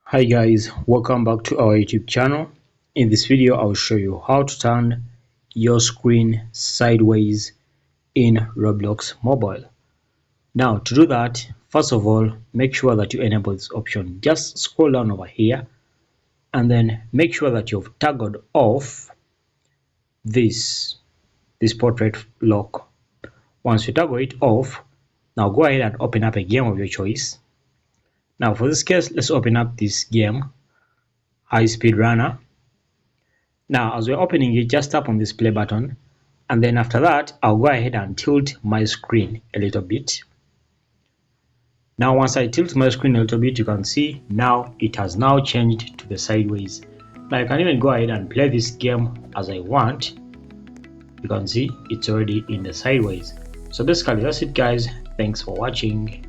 Hi guys, welcome back to our YouTube channel. In this video I'll show you how to turn your screen sideways in Roblox mobile. Now to do that, first of all, make sure that you enable this option. Just scroll down over here and then make sure that you've toggled off this portrait lock. Once you toggle it off, now go ahead and open up a game of your choice. Now for this case, let's open up this game, High Speed Runner. Now as we're opening it, just tap on this play button, and then after that I'll go ahead and tilt my screen a little bit. Now once I tilt my screen a little bit, you can see now it has now changed to the sideways. Now I can even go ahead and play this game as I want. You can see it's already in the sideways. So basically that's it guys. Thanks for watching.